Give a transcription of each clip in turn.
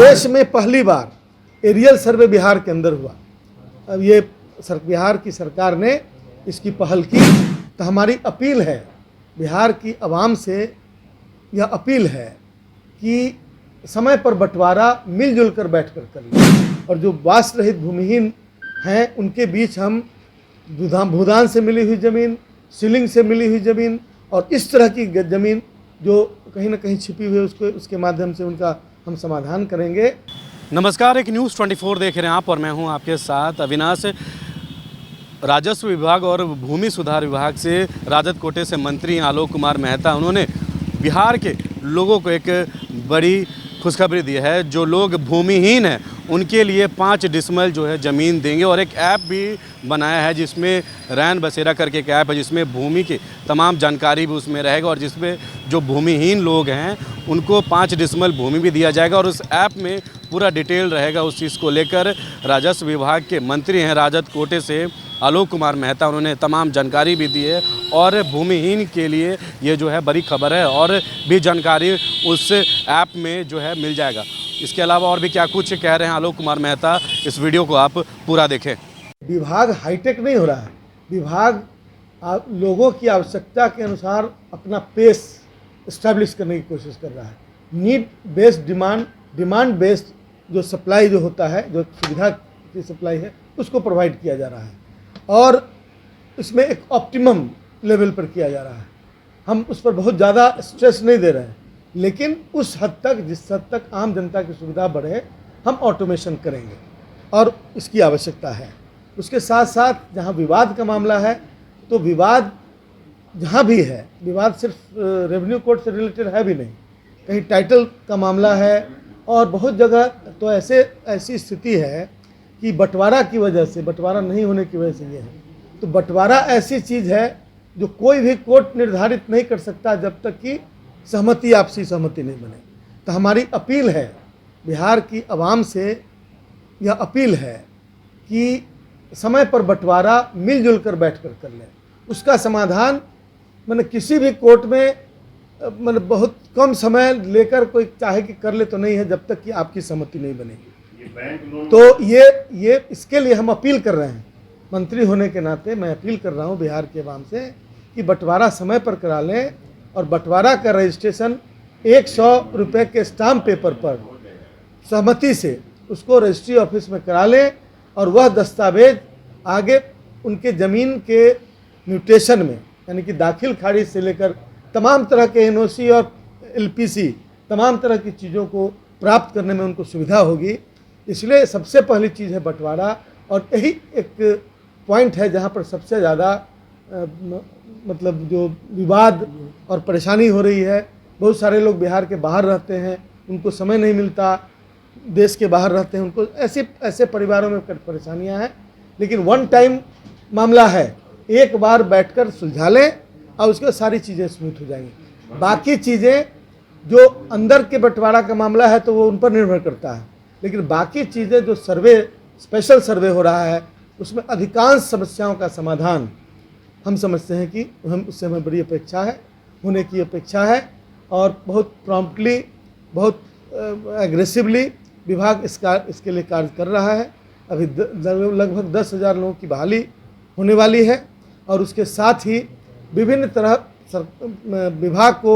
देश में पहली बार एरियल सर्वे बिहार के अंदर हुआ। अब ये बिहार की सरकार ने इसकी पहल की, तो हमारी अपील है बिहार की आवाम से, यह अपील है कि समय पर बंटवारा मिलजुल कर बैठ कर लें, और जो वास रहित भूमिहीन हैं उनके बीच हम भूदान से मिली हुई ज़मीन, सीलिंग से मिली हुई ज़मीन और इस तरह की ज़मीन जो कहीं ना कहीं छिपी हुई है उसके माध्यम से उनका हम समाधान करेंगे। नमस्कार, एक न्यूज़ 24 देख रहे हैं आप और मैं हूं आपके साथ अविनाश। राजस्व विभाग और भूमि सुधार विभाग से राजद कोटे से मंत्री आलोक कुमार मेहता, उन्होंने बिहार के लोगों को एक बड़ी खुशखबरी दी है। जो लोग भूमिहीन हैं उनके लिए 5 डिसमल जो है ज़मीन देंगे, और एक ऐप भी बनाया है जिसमें रैन बसेरा करके एक ऐप है जिसमें भूमि की तमाम जानकारी भी उसमें रहेगा, और जिसमें जो भूमिहीन लोग हैं उनको 5 डिसमल भूमि भी दिया जाएगा। और उस ऐप में पूरा डिटेल रहेगा। उस चीज़ को लेकर राजस्व विभाग के मंत्री हैं राजद कोटे से आलोक कुमार मेहता, उन्होंने तमाम जानकारी भी दी है, और भूमिहीन के लिए ये जो है बड़ी खबर है, और भी जानकारी उस ऐप में जो है मिल जाएगा। इसके अलावा और भी क्या कुछ कह रहे हैं आलोक कुमार मेहता, इस वीडियो को आप पूरा देखें। विभाग हाईटेक नहीं हो रहा है, विभाग लोगों की आवश्यकता के अनुसार अपना पेस इस्टेब्लिश करने की कोशिश कर रहा है। नीड बेस्ड डिमांड बेस्ड जो सप्लाई जो होता है, जो सुविधा की सप्लाई है, उसको प्रोवाइड किया जा रहा है, और इसमें एक ऑप्टिमम लेवल पर किया जा रहा है। हम उस पर बहुत ज़्यादा स्ट्रेस नहीं दे रहे हैं, लेकिन उस हद तक जिस हद तक आम जनता की सुविधा बढ़े हम ऑटोमेशन करेंगे, और इसकी आवश्यकता है। उसके साथ साथ जहाँ विवाद का मामला है, तो विवाद जहाँ भी है, विवाद सिर्फ रेवेन्यू कोड से रिलेटेड है भी नहीं, कहीं टाइटल का मामला है, और बहुत जगह तो ऐसी स्थिति है कि बंटवारा की वजह से, बंटवारा नहीं होने की वजह से ये है। तो बंटवारा ऐसी चीज़ है जो कोई भी कोर्ट निर्धारित नहीं कर सकता जब तक कि सहमति, आपसी सहमति नहीं बने। तो हमारी अपील है बिहार की आवाम से, यह अपील है कि समय पर बंटवारा मिलजुल कर बैठ कर लें। उसका समाधान मैंने किसी भी कोर्ट में मैंने बहुत कम समय लेकर कोई चाहे कि कर ले तो नहीं है, जब तक कि आपकी सहमति नहीं बनेगी। तो ये इसके लिए हम अपील कर रहे हैं, मंत्री होने के नाते मैं अपील कर रहा हूं बिहार के आवाम से कि बंटवारा समय पर करा लें, और बंटवारा का रजिस्ट्रेशन 100 रुपये के स्टाम्प पेपर पर सहमति से उसको रजिस्ट्री ऑफिस में करा लें, और वह दस्तावेज आगे उनके ज़मीन के म्यूटेशन में, यानी कि दाखिल खारिज से लेकर तमाम तरह के एनओसी और एलपीसी, तमाम तरह की चीज़ों को प्राप्त करने में उनको सुविधा होगी। इसलिए सबसे पहली चीज़ है बंटवारा, और यही एक पॉइंट है जहाँ पर सबसे ज़्यादा मतलब जो विवाद और परेशानी हो रही है। बहुत सारे लोग बिहार के बाहर रहते हैं, उनको समय नहीं मिलता, देश के बाहर रहते हैं, उनको ऐसे परिवारों में परेशानियां हैं। लेकिन वन टाइम मामला है, एक बार बैठकर सुलझा लें और उसके सारी चीज़ें स्मूथ हो जाएंगी। बाकी चीज़ें जो अंदर के बंटवारा का मामला है तो वो उन पर निर्भर करता है, लेकिन बाकी चीज़ें जो स्पेशल सर्वे हो रहा है उसमें अधिकांश समस्याओं का समाधान हम समझते हैं कि उससे हमें बड़ी अपेक्षा है, होने की अपेक्षा है, और बहुत प्रॉम्प्टली, बहुत एग्रेसिवली विभाग इसके लिए कार्य कर रहा है। अभी लगभग 10,000 लोगों की बहाली होने वाली है, और उसके साथ ही विभिन्न तरह विभाग को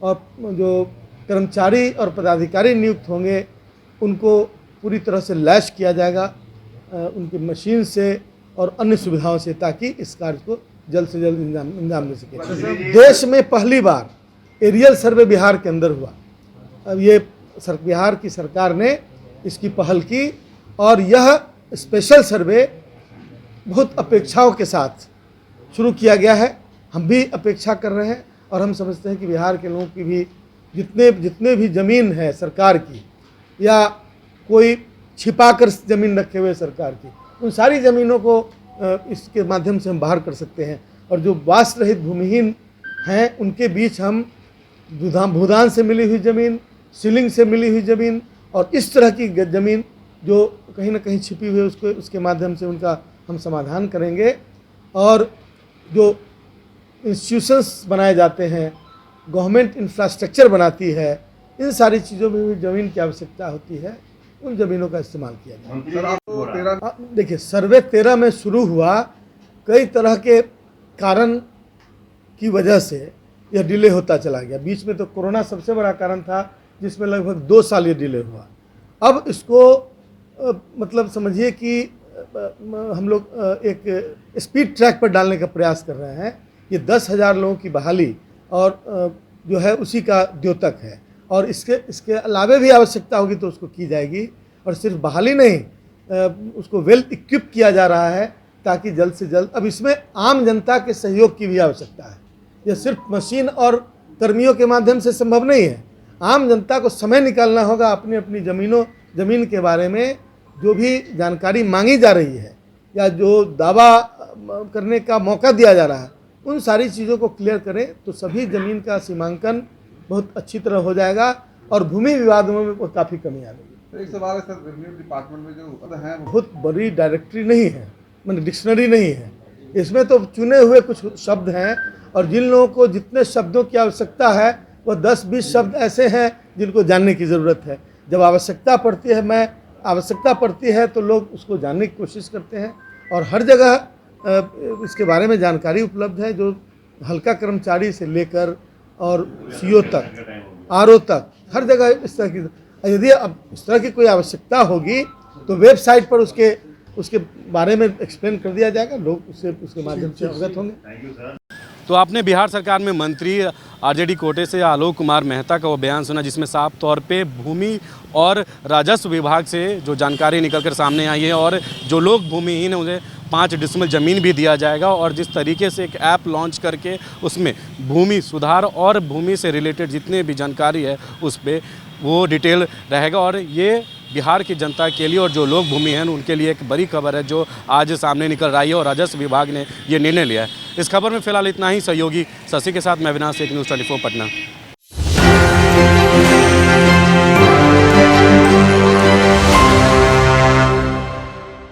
और जो कर्मचारी और पदाधिकारी नियुक्त होंगे उनको पूरी तरह से लैस किया जाएगा उनकी मशीन से और अन्य सुविधाओं से, ताकि इस कार्य को जल्द से जल्द अंजाम दे सके। देश में पहली बार एरियल सर्वे बिहार के अंदर हुआ। अब ये बिहार की सरकार ने इसकी पहल की, और यह स्पेशल सर्वे बहुत अपेक्षाओं के साथ शुरू किया गया है। हम भी अपेक्षा कर रहे हैं, और हम समझते हैं कि बिहार के लोगों की भी जितने भी ज़मीन है सरकार की, या कोई छिपाकर ज़मीन रखे हुए सरकार की, उन सारी ज़मीनों को इसके माध्यम से हम बाहर कर सकते हैं। और जो वास रहित भूमिहीन हैं उनके बीच हम भूदान से मिली हुई ज़मीन, सीलिंग से मिली हुई ज़मीन और इस तरह की ज़मीन जो कहीं ना कहीं छिपी हुई है उसके माध्यम से उनका हम समाधान करेंगे। और जो इंस्टीट्यूशंस बनाए जाते हैं, गवर्नमेंट इंफ्रास्ट्रक्चर बनाती है, इन सारी चीज़ों में भी ज़मीन की आवश्यकता होती है, उन ज़मीनों का इस्तेमाल किया जाए। सर आपको देखिए, सर्वे 13 में शुरू हुआ, कई तरह के कारण की वजह से यह डिले होता चला गया। बीच में तो कोरोना सबसे बड़ा कारण था, जिसमें लगभग 2 साल ये डिले हुआ। अब इसको मतलब समझिए कि हम लोग एक स्पीड ट्रैक पर डालने का प्रयास कर रहे हैं। ये 10,000 लोगों की बहाली और जो है उसी का द्योतक है, और इसके अलावे भी आवश्यकता होगी तो उसको की जाएगी। और सिर्फ बहाली नहीं, उसको वेल इक्विप किया जा रहा है ताकि जल्द से जल्द, अब इसमें आम जनता के सहयोग की भी आवश्यकता है। यह सिर्फ मशीन और कर्मियों के माध्यम से संभव नहीं है। आम जनता को समय निकालना होगा, अपनी अपनी ज़मीन के बारे में जो भी जानकारी मांगी जा रही है या जो दावा करने का मौका दिया जा रहा है, उन सारी चीज़ों को क्लियर करें तो सभी ज़मीन का सीमांकन बहुत अच्छी तरह हो जाएगा और भूमि विवादों में काफ़ी कमी आ जाएगी। एक सवाल है सर, रेवेन्यू डिपार्टमेंट में जो पद हैं बहुत बड़ी डायरेक्टरी नहीं है, मतलब डिक्शनरी नहीं है। इसमें तो चुने हुए कुछ शब्द हैं, और जिन लोगों को जितने शब्दों की आवश्यकता है वह 10-20 शब्द ऐसे हैं जिनको जानने की ज़रूरत है। जब आवश्यकता पड़ती है तो लोग उसको जानने की कोशिश करते हैं, और हर जगह इसके बारे में जानकारी उपलब्ध है, जो हल्का कर्मचारी से लेकर और सीओ तक, आरओ तक, हर जगह इस तरह की। यदि अब इस तरह की कोई आवश्यकता होगी तो वेबसाइट पर उसके बारे में एक्सप्लेन कर दिया जाएगा, लोग उसके माध्यम से अवगत होंगे। तो आपने बिहार सरकार में मंत्री आरजेडी कोटे से आलोक कुमार मेहता का वो बयान सुना, जिसमें साफ तौर पे भूमि और राजस्व विभाग से जो जानकारी निकलकर सामने आई है, और जो लोग भूमिहीन हैं उन्हें 5 डिसमिल ज़मीन भी दिया जाएगा, और जिस तरीके से एक ऐप लॉन्च करके उसमें भूमि सुधार और भूमि से रिलेटेड जितने भी जानकारी है उस पर वो डिटेल रहेगा। और ये बिहार की जनता के लिए और जो लोग भूमिहीन उनके लिए एक बड़ी खबर है जो आज सामने निकल रही है, और राजस्व विभाग ने ये निर्णय लिया है। इस खबर में फिलहाल इतना ही। सहयोगी शशि के साथ मैं अविनाश, एक न्यूज़ 24 पटना।